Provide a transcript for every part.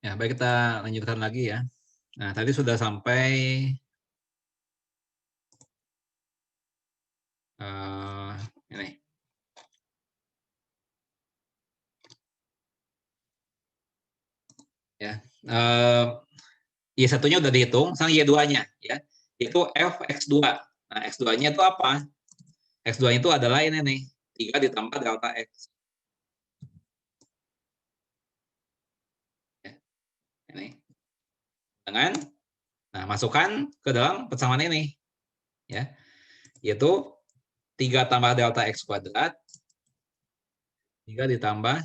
Ya, baik kita lanjutkan lagi ya. Nah, tadi sudah sampai ini. Ya. Y1-nya udah dihitung, sekarang Y2-nya ya. Itu F X2. Nah, X2-nya itu apa? X2-nya itu adalah ini nih, 3 ditambah delta X. Ya, ini. Dengan masukkan ke dalam persamaan ini. Ya. Yaitu 3 tambah delta X kuadrat, 3 ditambah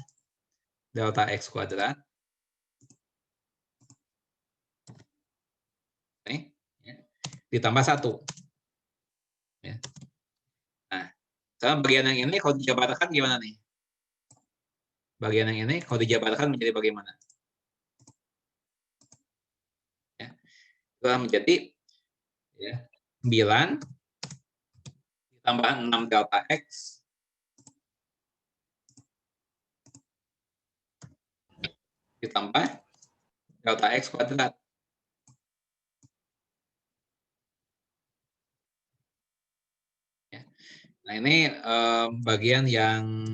delta X kuadrat. Ini, ya, ditambah 1. Ya. Nah, sekarang bagian yang ini kalau dijabarkan gimana nih? Bagian yang ini kalau dijabarkan menjadi bagaimana? Ya. Itu menjadi ya, 9 ditambah 6 delta X ditambah delta X kuadrat. Ya. Nah, ini bagian yang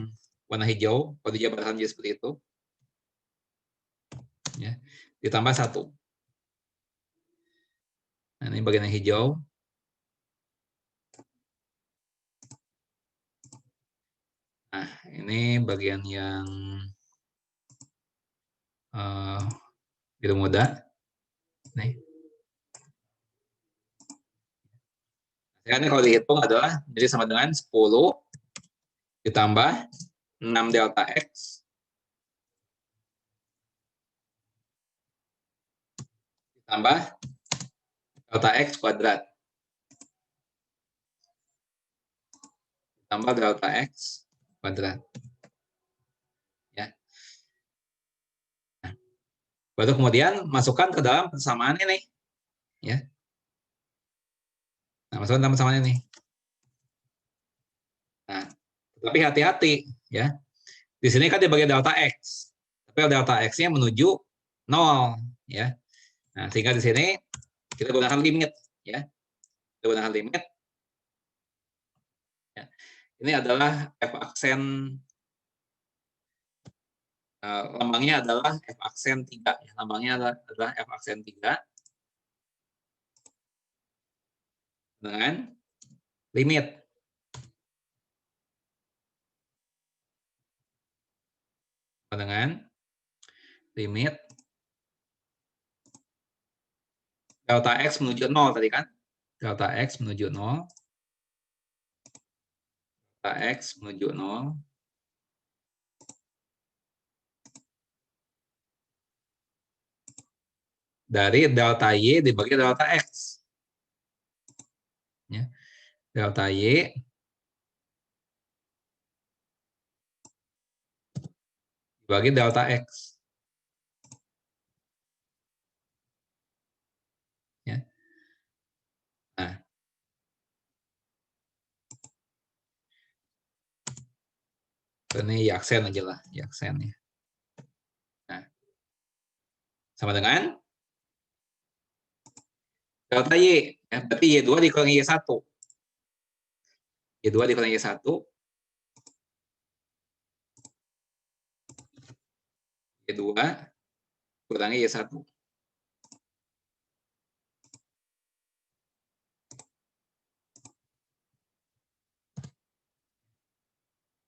warna hijau, kalau dijabarkan jadi seperti itu. Ya. Ditambah 1. Nah, ini bagian yang hijau. Nah, ini bagian yang biru muda. Nih. Sekarang kalau dihitung adalah jadi sama dengan 10 ditambah 6 delta X ditambah delta X kuadrat ditambah delta X kuadrat. Ya. Nah, baru kemudian masukkan ke dalam persamaan ini. Ya. Nah, masukkan dalam persamaan ini. Nah, tapi hati-hati ya. Di sini kan dibagi delta X. Tapi delta X-nya menuju 0 ya. Nah, sehingga di sini kita gunakan limit ya. Kita gunakan limit. Ya. Ini adalah F aksen lambangnya adalah F aksen 3 ya. Lambangnya adalah F aksen 3 dengan limit delta X menuju 0 tadi kan. Delta X menuju 0. Delta X menuju 0. Dari delta Y dibagi delta X. Ya. Delta Y dibagi delta X. Ini Yaksen aja lah, Yaksen ya. Nah, sama dengan delta Y. Ya, berarti Y2 dikurangi Y1. Y2 dikurangi Y1. Y2 kurangi Y1.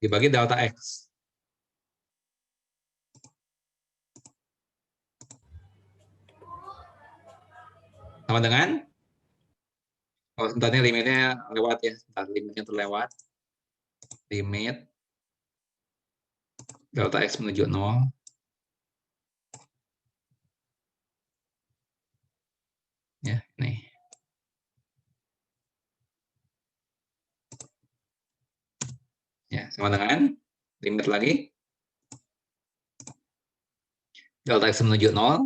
Dibagi delta X. Sama dengan, oh sebentar ini limitnya lewat ya. Sebentar, limitnya terlewat. Limit delta X menuju 0. Ya, nih. Ya, sama dengan limit lagi. Delta X menuju 0.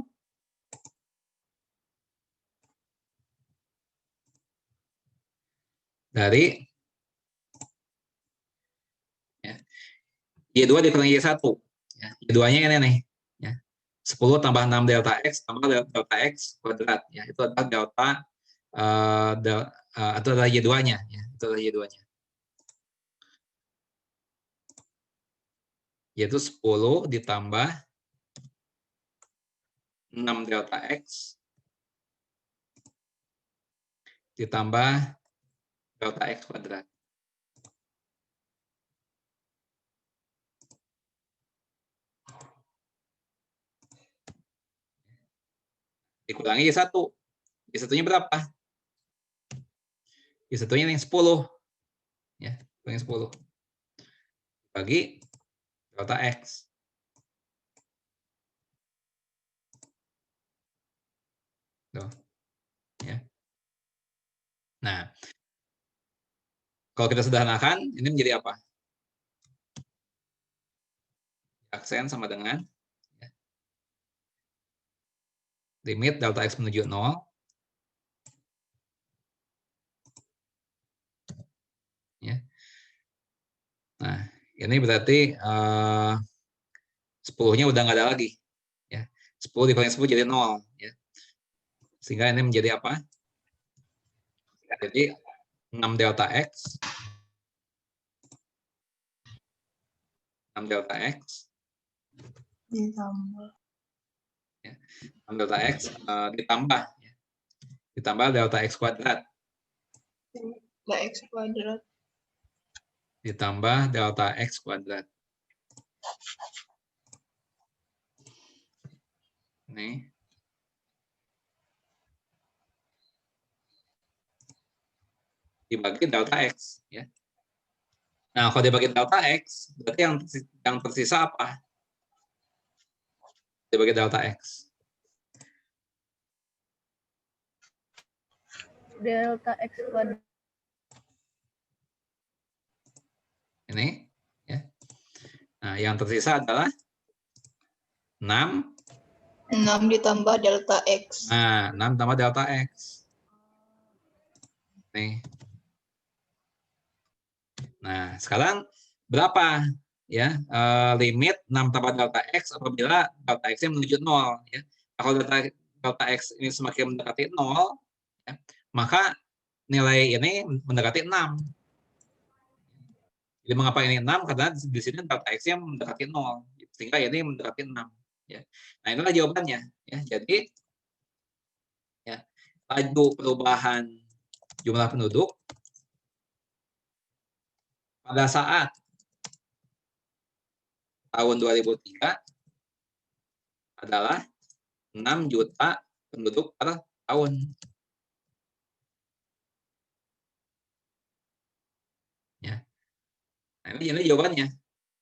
Dari ya, Y2 dikurangi Y1. Ya, Y2-nya ini nih. Ya. 10 tambah 6 delta X tambah delta X kuadrat. Ya, itu adalah delta itu adalah Y2-nya. Ya, itu adalah Y2-nya. Yaitu 10 ditambah 6 delta X ditambah delta X kuadrat. Dikurangi Y1. Y1-nya berapa? Y1-nya yang 10. Ya, yang 10. Bagi delta X. Tuh. Ya. Nah, kalau kita sederhanakan, ini menjadi apa? Aksen sama dengan ya, limit delta X menuju 0. Ya. Nah, ini berarti 10-nya udah nggak ada lagi. Ya. 10 dikurangi 10 jadi 0. Ya. Sehingga ini menjadi apa? Jadi 6 delta X. 6 delta X. Ditambah. Ya. 6 delta X ditambah. Ya. Ditambah delta X kuadrat. Delta X kuadrat. Ditambah delta X kuadrat. Nih. Dibagi delta X. Ya. Nah, kalau dibagi delta X, berarti yang tersisa apa? Dibagi delta X. Delta X kuadrat. Ini. Ya. Nah, yang tersisa adalah 6. 6 ditambah delta X. Nah, 6 tambah delta X. Nih. Nah, sekarang berapa ya limit 6 tambah delta X apabila delta X-nya menuju 0 ya. Kalau delta X ini semakin mendekati 0 ya, maka nilai ini mendekati 6. Jadi mengapa ini 6? Karena di sini delta X-nya mendekati 0 sehingga ini mendekati 6 ya. Nah, inilah jawabannya ya. Jadi ya, laju perubahan jumlah penduduk pada saat tahun 2003 adalah 6 juta penduduk per tahun. Ya. Nah, ini jawabannya.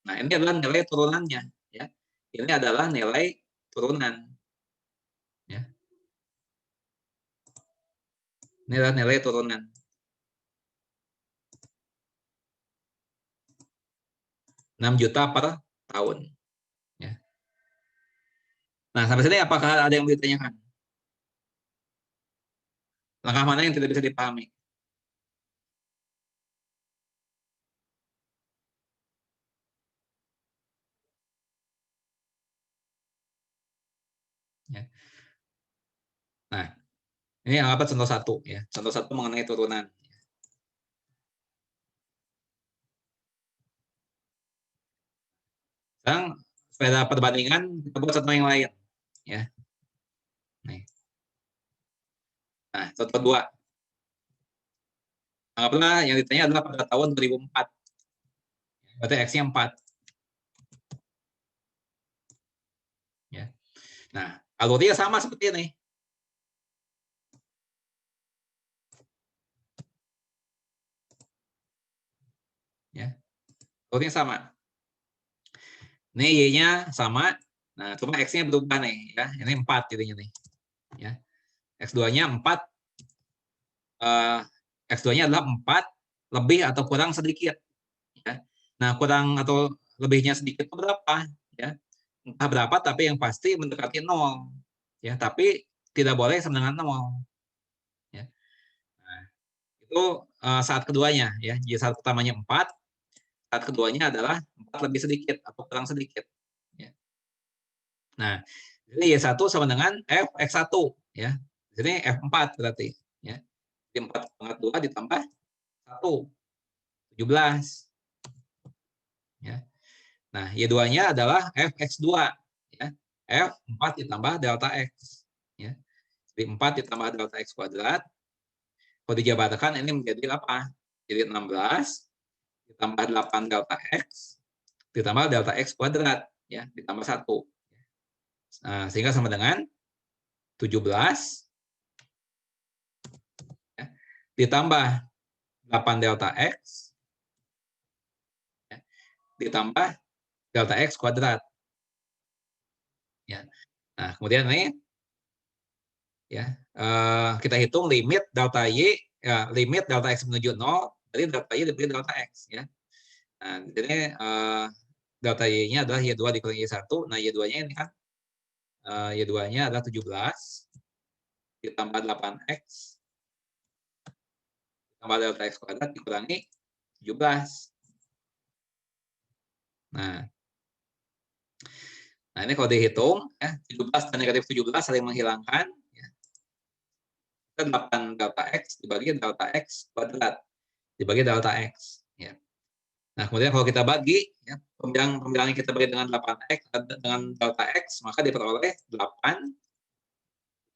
Nah, ini adalah nilai turunannya. Ya. Ini adalah nilai turunan. Ya. Ini adalah nilai turunan. Rp6 juta per tahun. Ya. Nah, sampai sini apakah ada yang ditanyakan? Langkah mana yang tidak bisa dipahami? Ya. Nah, ini apa contoh satu ya. Contoh satu mengenai turunan. Sekarang supaya perbandingan kita buat contoh yang lain ya. Nih. Nah, contoh dua. Anggaplah yang ditanya adalah pada tahun 2004. Berarti X-nya 4. Ya. Nah, alurnya sama seperti ini. Ya. Alurnya sama. Ini Y-nya sama. Nah, cuma X-nya berubah nih ya. Ini 4 jadinya nih. Ya. X2-nya 4. X2-nya adalah 4 lebih atau kurang sedikit. Ya. Nah, kurang atau lebihnya sedikit itu berapa? Ya. Entah berapa, tapi yang pasti mendekati 0. Ya, tapi tidak boleh sama dengan 0. Ya. Nah, itu saat keduanya. Ya. Jadi saat pertamanya 4, saat keduanya adalah 4 lebih sedikit atau kurang sedikit. Ya. Nah, jadi Y1 sama dengan F X1. Ya. Di sini F4 berarti. Ya. Jadi 4/2 ditambah 1. 17. Ya. Nah, Y2-nya adalah Fx2. Ya. F4 ditambah delta X. Ya. Jadi 4 ditambah delta X kuadrat. Kalau dijabarkan ini menjadi apa? Jadi 16 ditambah 8 delta X ditambah delta X kuadrat. Ya, ditambah 1. Nah, sehingga sama dengan 17 ya, ditambah 8 delta X ya, ditambah delta X kuadrat. Ya. Nah, kemudian ini ya kita hitung limit delta Y ya, limit delta X menuju 0 dari delta Y dibagi delta X ya. Nah, jadi delta Y-nya adalah Y2 dikurangi Y1. Nah, Y2-nya ini kan Y2-nya adalah 17 ditambah 8X ditambah delta X kuadrat dikurangi 17. Nah, ini kalau dihitung ya 17 dan negatif 17 saling menghilangkan ya. 8 delta X dibagi delta X kuadrat dibagi delta X ya. Nah, kemudian kalau kita bagi ya, pembilangan yang kita bagi dengan 8X dengan delta X, maka diperoleh 8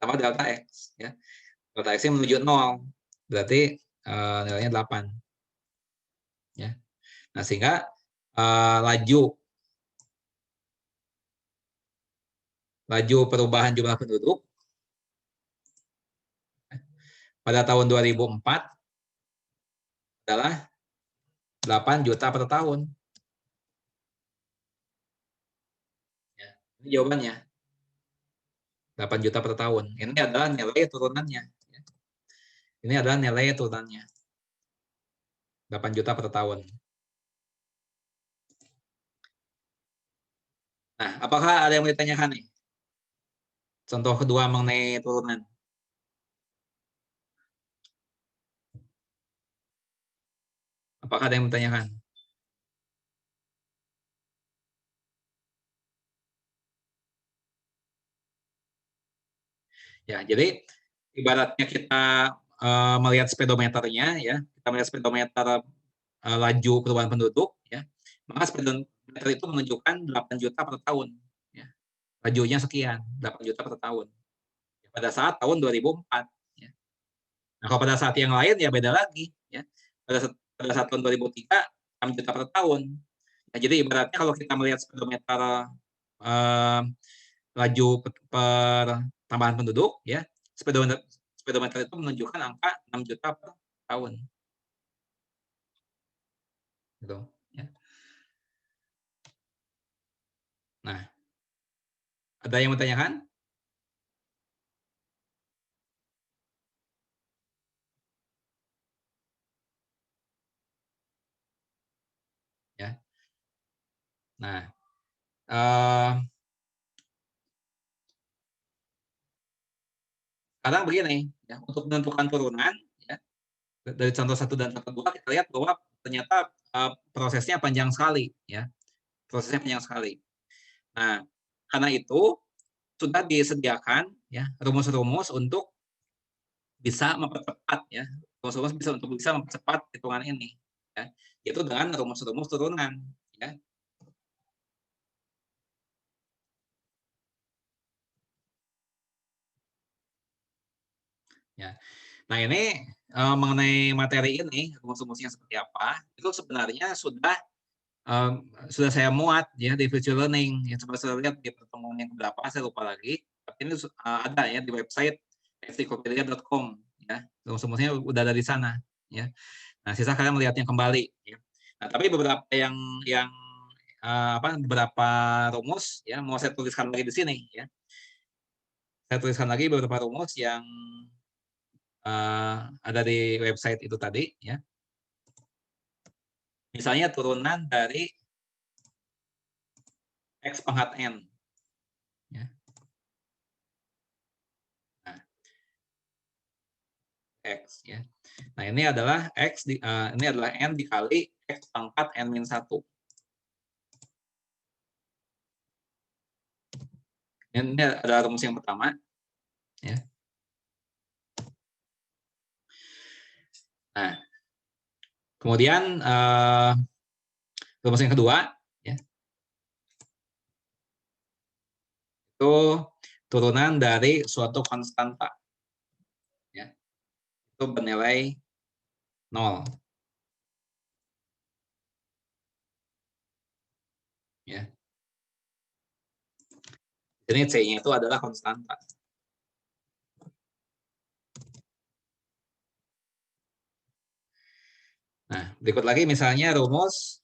tambah delta X ya. Delta X-nya menuju 0. Berarti nilainya 8. Ya. Nah, sehingga laju perubahan jumlah penduduk pada tahun 2004 adalah 8 juta per tahun. Ya, ini jawabannya. 8 juta per tahun. Ini adalah nilai turunannya. Ya. Ini adalah nilai turunannya. 8 juta per tahun. Nah, apakah ada yang mau ditanyakan nih? Contoh kedua mengenai turunan. Apakah ada yang bertanyakan? Ya, jadi ibaratnya kita melihat speedometernya, ya, kita melihat speedometer laju perubahan penduduk, ya, maka speedometer itu menunjukkan 8 juta per tahun. Ya. Lajunya sekian, 8 juta per tahun. Ya, pada saat tahun 2004. Ya. Nah, kalau pada saat yang lain ya beda lagi. Ya. Pada saat tahun 2003, 6 juta per tahun. Nah, jadi ibaratnya kalau kita melihat speedometer laju per tambahan penduduk, ya speedometer itu menunjukkan angka 6 juta per tahun. Gitu, ya. Nah, ada yang mau tanyakan? Ya. Nah, sekarang begini, ya, untuk menentukan turunan, ya, dari contoh 1 dan contoh 2 kita lihat bahwa ternyata prosesnya panjang sekali, ya, prosesnya panjang sekali. Nah, karena itu sudah disediakan ya rumus-rumus untuk bisa mempercepat ya. Rumus-rumus bisa untuk bisa mempercepat hitungan ini ya. Itu dengan rumus-rumus turunan ya. Ya. Nah, ini mengenai materi ini, rumus-rumusnya seperti apa, itu sebenarnya sudah saya muat ya di virtual learning. Yang coba saya lihat di pertemuan yang berapa, saya lupa lagi. Tapi ini ada ya di website ftkopedia.com ya. Rumus-rumusnya udah ada di sana ya. Nah, sisa kalian melihatnya kembali ya. Nah, tapi beberapa yang beberapa rumus ya mau saya tuliskan lagi di sini ya. Saya tuliskan lagi beberapa rumus yang ada di website itu tadi ya. Misalnya turunan dari X pangkat N. Ya. Nah, X ya. Nah, ini adalah ini adalah N dikali X pangkat N-1. Ini adalah rumus yang pertama. Ya. Nah, kemudian rumus yang kedua ya, itu turunan dari suatu konstanta. Ya. Itu bernilai 0. Ya. Jadi C-nya itu adalah konstanta. Nah, berikut lagi misalnya rumus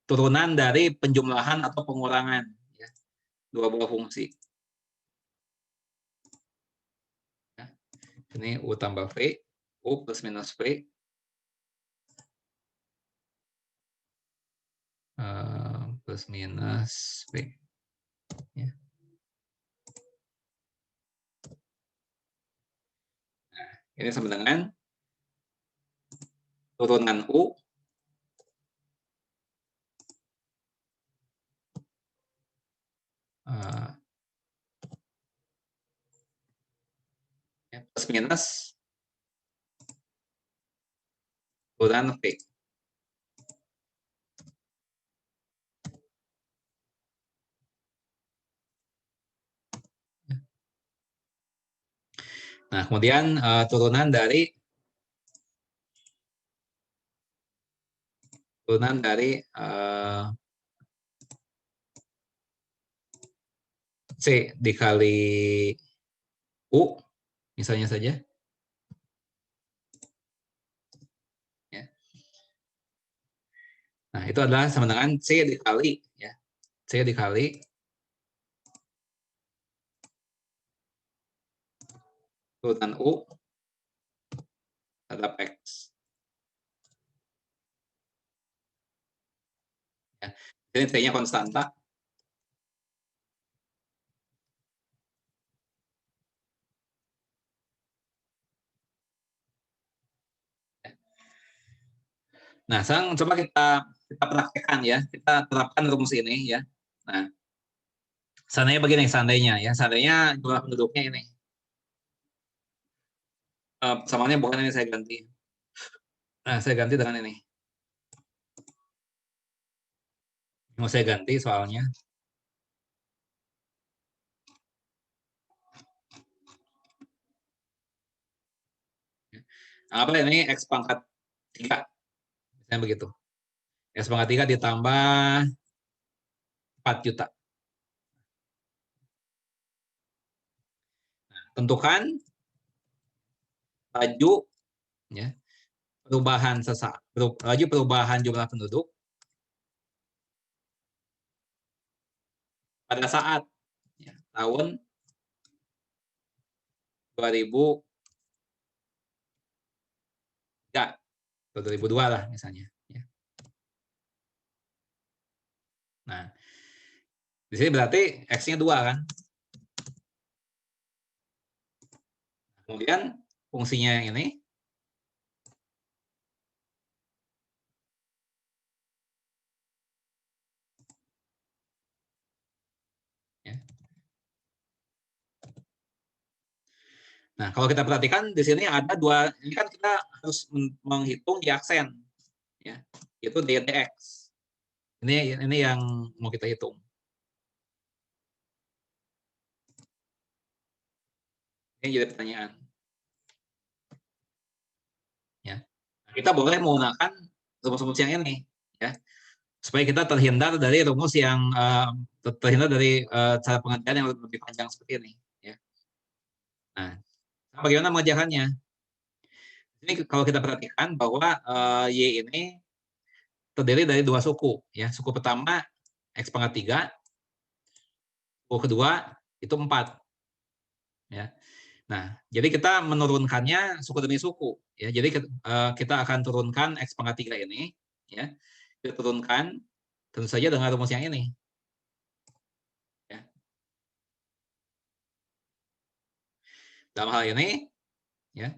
turunan dari penjumlahan atau pengurangan ya, dua buah fungsi. Ya. Ini U tambah V, U plus minus V. Plus minus V. Ya. Nah, ini sama dengan turunan U plus minus turunan V. Nah, kemudian turunan dari C dikali U misalnya saja. Ya. Nah, itu adalah sama dengan C dikali ya. C dikali turunan U terhadap X. Ya. Jadi T-nya konstanta. Nah, sekarang coba kita praktekkan ya. Kita terapkan rumus ini ya. Nah, seandainya begini, seandainya jumlah penduduknya ini. Samanya bukan ini saya ganti. Nah, saya ganti dengan ini. Mau saya ganti soalnya. Apa ini X pangkat 3. Misalnya begitu. X pangkat 3 ditambah 4 juta. Nah, tentukan laju ya, laju perubahan jumlah penduduk pada saat ya, tahun 2003 atau 2002 lah misalnya. Ya. Nah, di sini berarti X-nya 2 kan. Kemudian fungsinya yang ini ya. Nah, kalau kita perhatikan di sini ada dua, ini kan kita harus menghitung di aksen, ya, itu dx. Ini yang mau kita hitung. Ini jadi pertanyaan. Ya, kita boleh menggunakan rumus-rumus yang ini, ya, supaya kita terhindar dari rumus yang terhindar dari cara pengertian yang lebih panjang seperti ini. Ya. Nah, bagaimana mengerjakannya? Ini kalau kita perhatikan bahwa y ini terdiri dari dua suku. Ya, suku pertama x pangkat 3, suku kedua itu 4. Ya. Nah, jadi kita menurunkannya suku demi suku. Ya, jadi kita akan turunkan x pangkat 3 ini. Ya, kita turunkan tentu saja dengan rumus yang ini. Ya. Dalam hal ini, ya,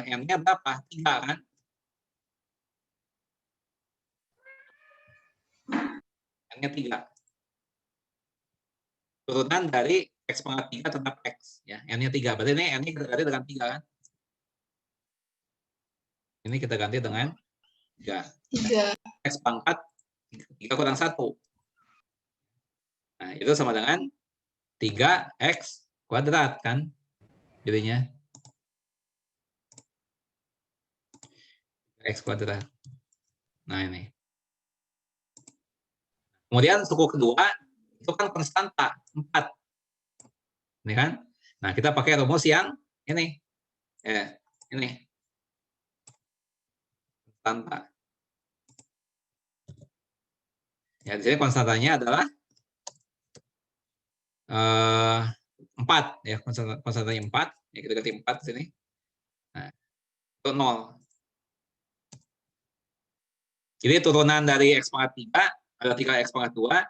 n-nya berapa? 3 kan? N-nya 3. Turunan dari x pangkat 3 tetap x. Ya, n-nya 3. Berarti ini n-nya kita ganti dengan 3 kan? Ini kita ganti dengan 3. 3. X pangkat 3 kurang 1. Nah, itu sama dengan 3x kuadrat kan? Jadinya x kuadrat. Nah, ini. Kemudian suku kedua itu kan konstanta 4. Ini kan? Nah, kita pakai rumus yang ini. Ini. Konstanta. Ya, di sini konstantanya adalah 4 ya, konstantanya 4. Ya, kita ganti 4 di sini. Nah, itu 0. Jadi turunan dari x pangkat 3 ada 3x pangkat 2.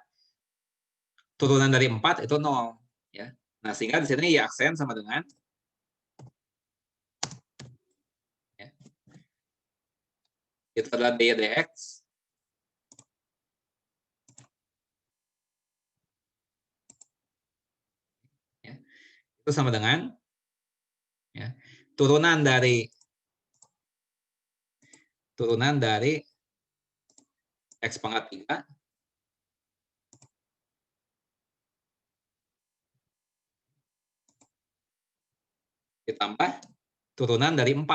Turunan dari 4 itu 0. Ya. Nah, sehingga di sini y aksen sama dengan ya, itu adalah dy dx. Ya. Itu sama dengan ya, turunan dari x pangkat 3 ditambah turunan dari 4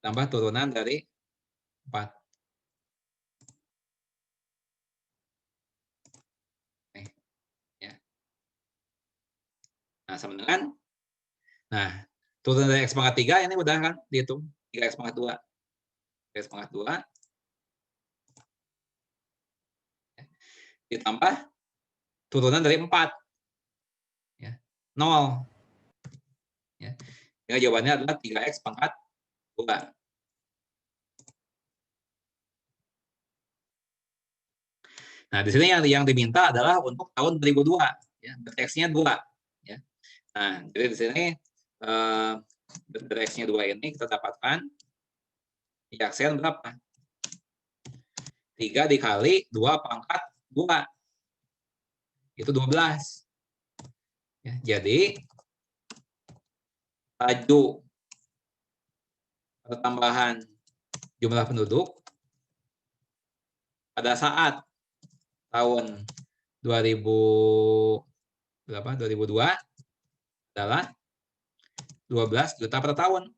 tambah turunan dari 4. Ya. Nah, sama dengan turunan dari x pangkat 3 ini udah kan dihitung 3x pangkat 2. 3x pangkat 2 ditambah turunan dari 4. Ya. 0. Ya. Jadi jawabannya adalah 3x pangkat 2. Nah, di sini yang diminta adalah untuk tahun 2002, ya, x-nya 2, ya. Nah, jadi di sini x-nya 2 ini kita dapatkan y aksen berapa? 3 dikali 2 pangkat 2. Itu 12. Ya, jadi laju pertambahan jumlah penduduk pada saat tahun 2002 adalah 12 juta per tahun.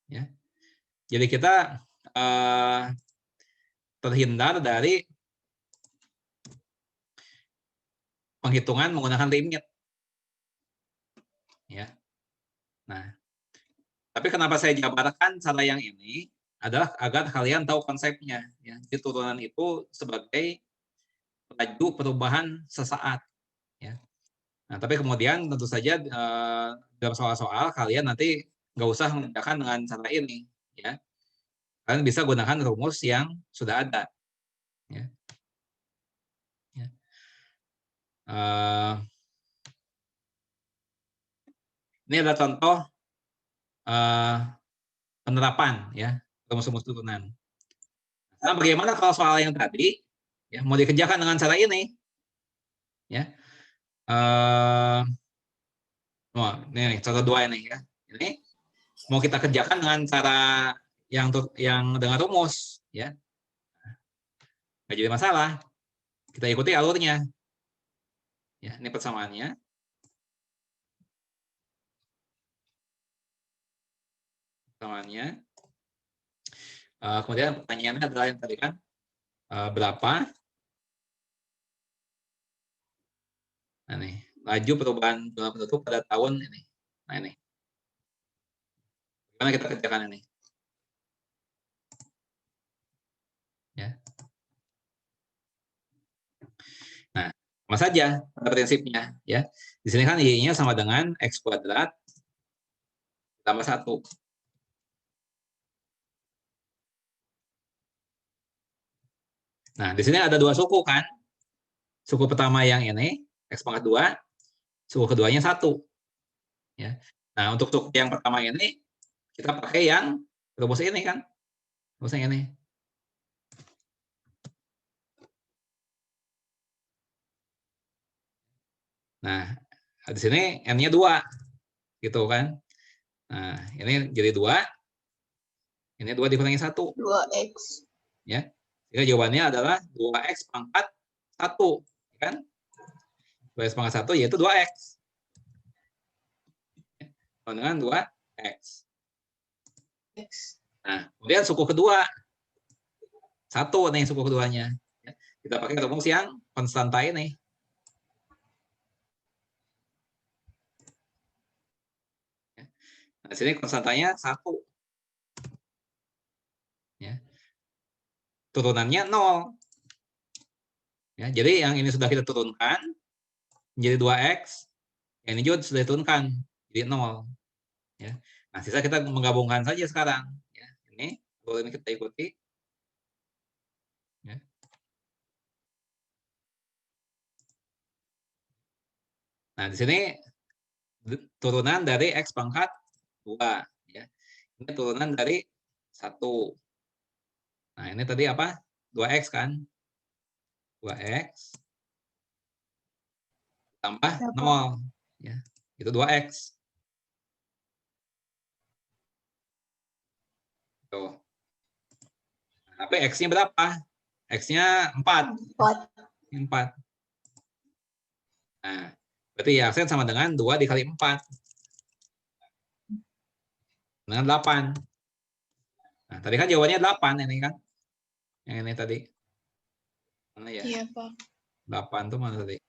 Ya. Jadi kita terhindar dari penghitungan menggunakan limit. Ya. Nah, tapi kenapa saya jabarkan cara yang ini adalah agar kalian tahu konsepnya. Ya. Jadi turunan itu sebagai laju perubahan sesaat. Ya. Nah, tapi kemudian tentu saja dalam soal-soal kalian nanti nggak usah mengerjakan dengan cara ini. Ya. Kalian bisa gunakan rumus yang sudah ada. Ya. Ya. Ini adalah contoh penerapan ya rumus-rumus turunan. Nah, bagaimana kalau soal yang tadi ya mau dikerjakan dengan cara ini? Ya. Ini contoh 2 ini ya. Ini mau kita kerjakan dengan cara yang dengan rumus ya. Nggak jadi masalah. Kita ikuti alurnya. Ya, ini persamaannya. Kemudian pertanyaannya adalah yang tadi kan berapa? Nah, nih, laju perubahan jumlah penduduk pada tahun ini. Nah, ini. Gimana kita kerjakan ini? Ya. Nah, sama saja pada prinsipnya ya. Di sini kan y-nya sama dengan x kuadrat tambah 1. Nah, di sini ada 2 suku kan? Suku pertama yang ini x pangkat 2, suku keduanya 1. Ya. Nah, untuk suku yang pertama ini kita pakai yang rumus ini kan? Rumus yang ini. Nah, di sini n-nya 2 gitu kan? Nah, ini jadi 2. Ini 2 dikurangi 1. 2x. Ya. Jadi jawabannya adalah 2x pangkat 1, kan? 2x pangkat 1 yaitu 2x. Dengan 2x. Nah, kemudian suku kedua. 1 nih suku keduanya. Kita pakai rumus yang konstanta ini. Nah, di sini konstantanya 1. Ya. Turunannya 0. Ya, jadi yang ini sudah kita turunkan menjadi 2x. Yang ini juga sudah diturunkan jadi 0. Ya. Nah, sisa kita menggabungkan saja sekarang. Ya. Ini kita ikuti. Ya. Nah, di sini turunan dari x pangkat 2. Ya. Ini turunan dari 1. Nah, ini tadi apa? 2x kan? 2x tambah 0. Ya. Itu 2x. Tuh. Nah, tapi x-nya berapa? X-nya 4. 4. Nah, berarti ya aksen sama dengan 2 dikali 4. Dengan 8. Nah, tadi kan jawabannya 8 ini kan. Yang ini tadi. Mana ya? Iya, Pak. 8 tuh mana tadi?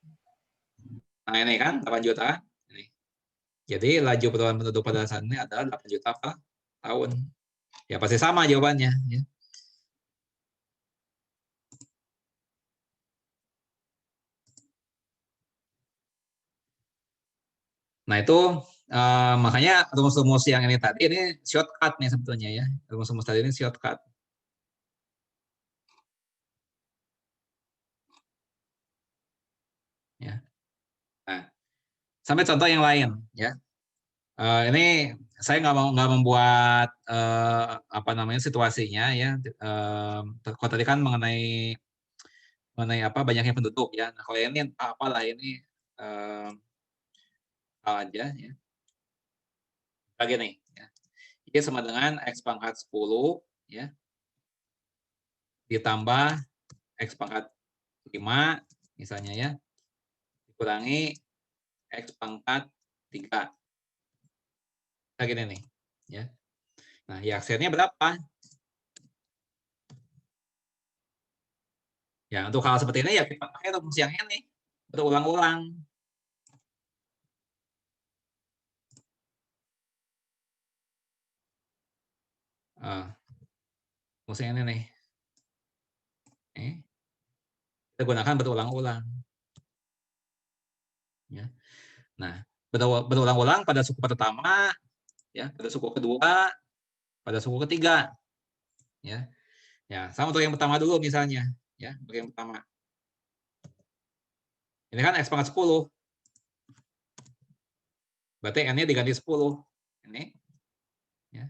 Nah, ini kan 8 juta. Ini. Jadi laju pertumbuhan penduduk pada saat ini adalah 8 juta per tahun. Ya pasti sama jawabannya. Ya. Nah itu makanya rumus-rumus yang ini tadi ini shortcut nih sebetulnya ya. Rumus-rumus tadi ini shortcut. Ya. Nah, sampai contoh yang lain ya. Ini saya nggak membuat apa namanya situasinya ya. Kalau tadi kan mengenai apa banyaknya penduduk ya. Nah, kalau ini apalah ini aja ya. Lagi nih. Ya. Ini sama dengan x pangkat 10 ya ditambah x pangkat 5 misalnya ya dikurangi x pangkat 3. Nah, gini nih ya. Nah, ya aksennya berapa? Ya, untuk hal seperti ini ya kita pakai rumus yang ini berulang-ulang. Rumus yang ini nih. Kita gunakan berulang-ulang. Ya. Nah, berulang-ulang pada suku pertama, ya, pada suku kedua, pada suku ketiga. Ya. Ya, sama untuk yang pertama dulu misalnya, ya, untuk yang pertama. Ini kan x pangkat 10. Berarti n-nya diganti 10. Ini. Ya.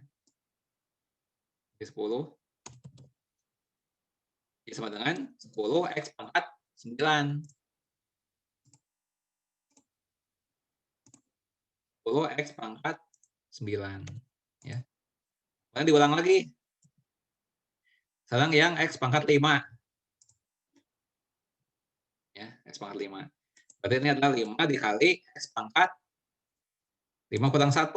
10. Jadi sama dengan 10x pangkat 9. 10x pangkat 9. Ya. Kemudian diulang lagi. Sekarang yang x pangkat 5. Ya, x pangkat 5. Berarti ini adalah 5 dikali x pangkat 5 kurang 1.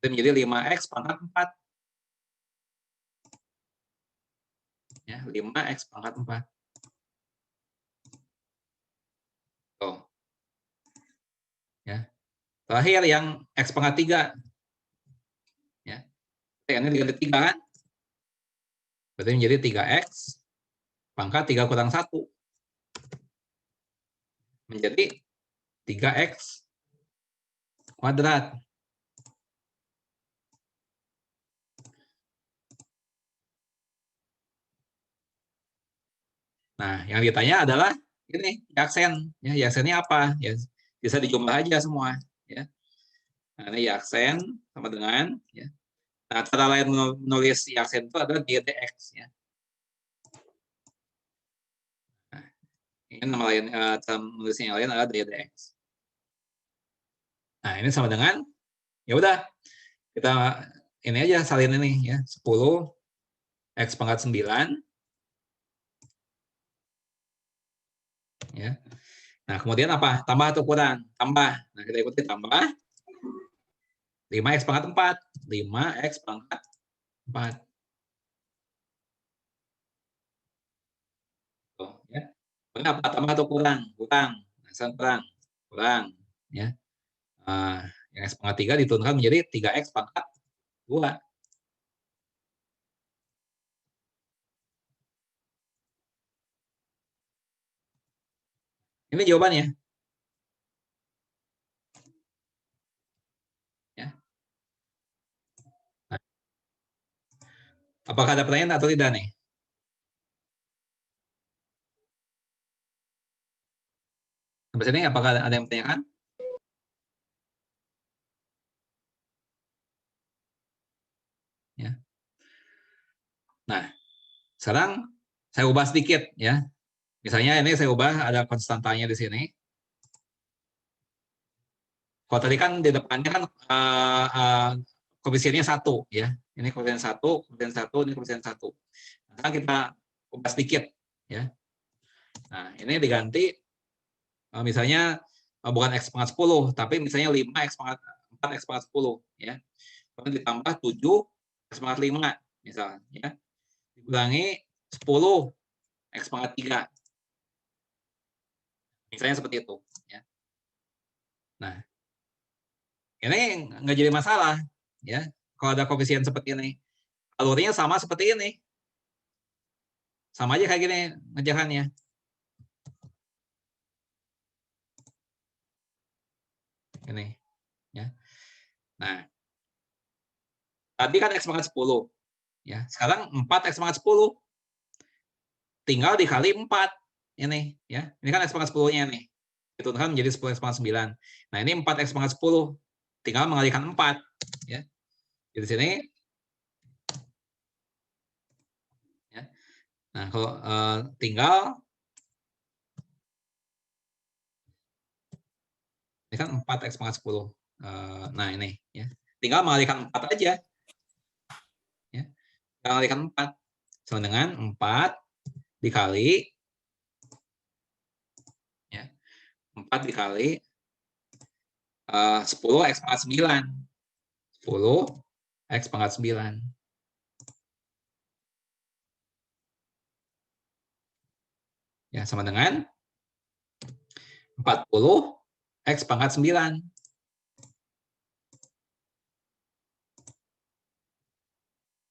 Itu menjadi 5x pangkat 4. Ya, 5x pangkat 4. Tuh. Ya. Terakhir yang x pangkat 3. Ya. Ini diganti 3 kan? Berarti menjadi 3x pangkat 3 kurang 1. Menjadi 3x kuadrat. Nah, yang ditanya adalah ini yaksen. Ya, yaksennya apa? Ya, bisa dijumlah aja semua. Ya. Nah, ini yaksen sama dengan. Ya. Nah, cara lain menulis yaksen itu adalah ddx. Ya. Nah, ini nama lain, cara menulisnya yang lain adalah ddx. Nah, ini sama dengan, ya udah, kita ini aja salin ini ya, 10 x pangkat 9. Ya. Nah, kemudian apa? Tambah atau kurang? Tambah. Nah, kita ikuti tambah. 5x pangkat 4. 5x pangkat 4. Tuh, ya. Kemudian apa? Tambah atau kurang? Kurang. Nah, kurang. Kurang. Ya. Nah, yang x pangkat 3 diturunkan menjadi 3x pangkat 2. Ini jawabannya. Ya. Nah, apakah ada pertanyaan atau tidak nih? Sampai sini apakah ada yang bertanyakan? Ya. Nah, sekarang saya ubah sedikit ya. Misalnya ini saya ubah ada konstantanya di sini. Kalau tadi kan di depannya kan koefisiennya 1 ya. Ini koefisien 1, koefisien 1, ini koefisien 1. Nah, sekarang kita ubah sedikit ya. Nah, ini diganti misalnya bukan x pangkat 10, tapi misalnya 5x pangkat 4x pangkat 10 ya. Kemudian ditambah 7x pangkat 5 misalnya ya. Dikurangi 10 x pangkat 3. Misalnya seperti itu ya. Nah, ini nggak jadi masalah ya. Kalau ada koefisien seperti ini, alurnya sama seperti ini. Sama aja kayak gini ngejalannya. Ini ya. Nah, tadi kan x pangkat 10 ya. Sekarang 4x pangkat 10 tinggal dikali 4 ini ya. Ini kan x pangkat 10-nya nih. Diturunkan menjadi 10x pangkat 9. Nah, ini 4x pangkat 10 tinggal mengalikan 4 ya. Di sini ya. Nah, kalau tinggal ini kan 4x pangkat 10. Nah, ini ya. Tinggal mengalihkan 4 aja. Ya. Mengalihkan 4 sama dengan 4 dikali ya. 4 dikali 10x pangkat 9. 10x pangkat 9. Ya, sama dengan 40x pangkat 9.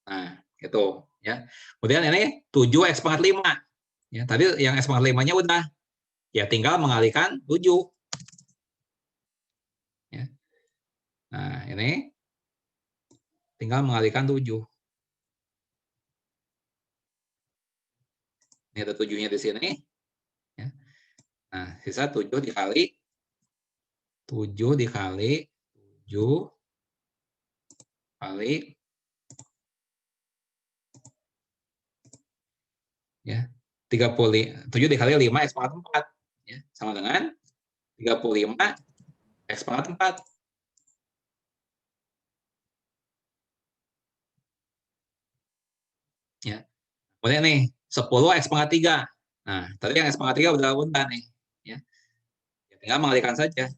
Nah, itu ya. Kemudian ini 7x pangkat 5. Ya, tadi yang x pangkat 5-nya udah. Ya, tinggal mengalihkan 7. Ya. Nah, ini tinggal mengalihkan 7. Ini ada 7-nya di sini. Ya. Nah, sisa 7 dikali 7 dikali 7 kali ya. 7 dikali 5 X pangkat 4 ya, sama dengan 35 X pangkat 4. Ya. Kemudian nih 10 X pangkat 3. Nah, tadi yang X pangkat 3 udah nih ya. Tinggal mengalihkan saja.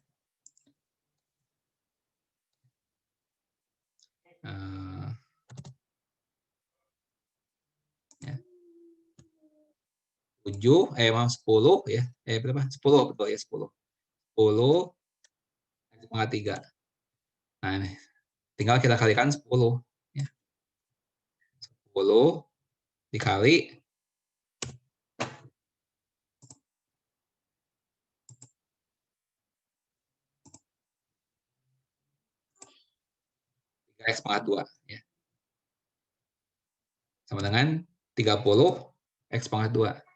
7, emang 10 ya. Berapa? 10 betul ya, 10. 10 X pangkat 3. Nah, ini tinggal kita kalikan 10 ya. 10 dikali 3X pangkat 2 ya. Sama dengan 30 X pangkat 2.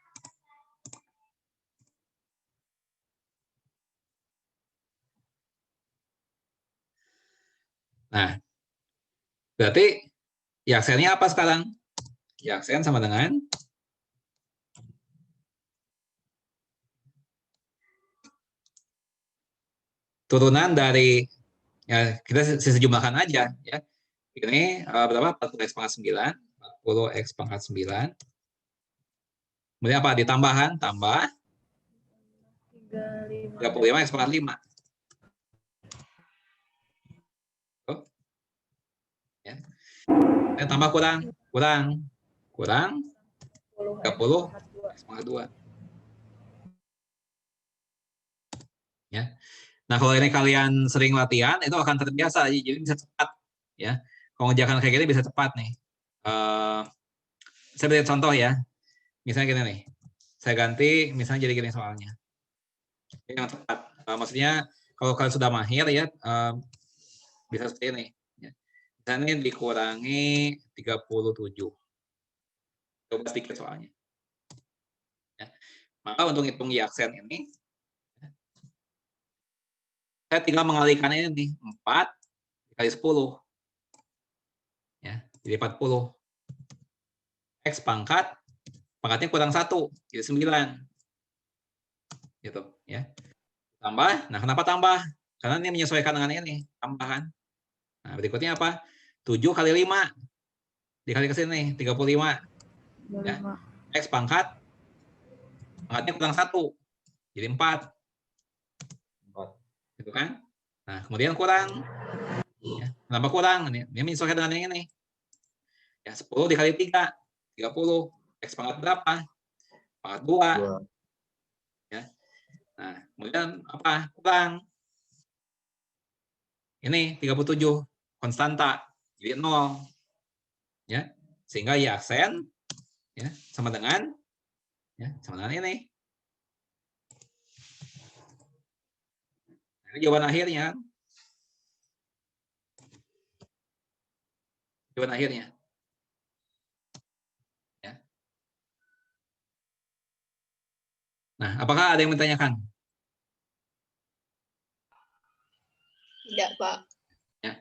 Nah, berarti ya aksennya apa sekarang? Ya aksen sama dengan turunan dari, ya kita sejumlahkan aja ya. Ini berapa? 40 X pangkat 9. 40 X pangkat 9. Kemudian apa? Ditambahan, tambah 35 X pangkat 5. Ya. Tambah kurang 30 X pangkat 2. Ya. Nah, kalau ini kalian sering latihan, itu akan terbiasa, jadi bisa cepat. Ya, kalau ngerjakan kayak gini bisa cepat nih. Saya beri contoh ya. Misalnya gini nih, saya ganti, misalnya jadi gini soalnya. Ini yang cepat. Maksudnya kalau kalian sudah mahir ya, bisa seperti ini. Ya. Misalnya dikurangi 37. Coba sedikit soalnya. Ya. Maka untuk hitung Y aksen ini, saya tinggal mengalihkan ini nih, 4 kali 10. Ya, jadi 40. X pangkatnya kurang 1, jadi 9. Gitu, ya. Tambah, nah kenapa tambah? Karena ini menyesuaikan dengan ini, tambahan. Nah, berikutnya apa? 7 kali 5 dikali ke sini, 35. Ya. X pangkatnya kurang 1, jadi 4. Gitu kan? Nah, kemudian kurang. Ya. Kenapa kurang? Ini menyesuaikan dengan ini. Ya, 10 dikali 3, 30. X pangkat berapa? Pangkat 2. Ya. Nah, kemudian apa? Kurang. Ini 37 konstanta, jadi 0. Ya. Sehingga Y aksen ya sama dengan ini. Ini jawaban akhirnya. Jawaban akhirnya. Ya. Nah, apakah ada yang ditanyakan? Tidak, Pak. Ya.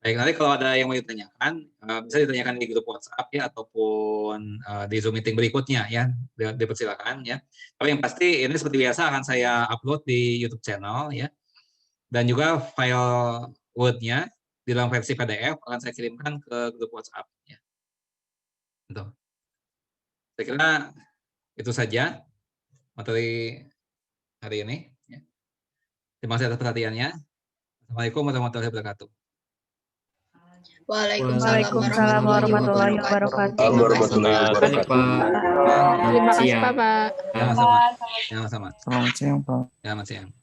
Baik, nanti kalau ada yang mau ditanyakan, bisa ditanyakan di grup WhatsApp ya, ataupun di Zoom meeting berikutnya ya, dipersilakan ya. Tapi yang pasti ini seperti biasa akan saya upload di YouTube channel ya. Dan juga file Word-nya di dalam versi PDF akan saya kirimkan ke grup WhatsApp ya. Gitu. Saya kira itu saja materi hari ini. Ya. Terima kasih atas perhatiannya. Assalamualaikum warahmatullahi wabarakatuh. Waalaikumsalam warahmatullahi wabarakatuh. Terima kasih, Pak. Terima kasih, Pak. Sama-sama. Sama-sama. Selamat siang, Pak. Selamat siang.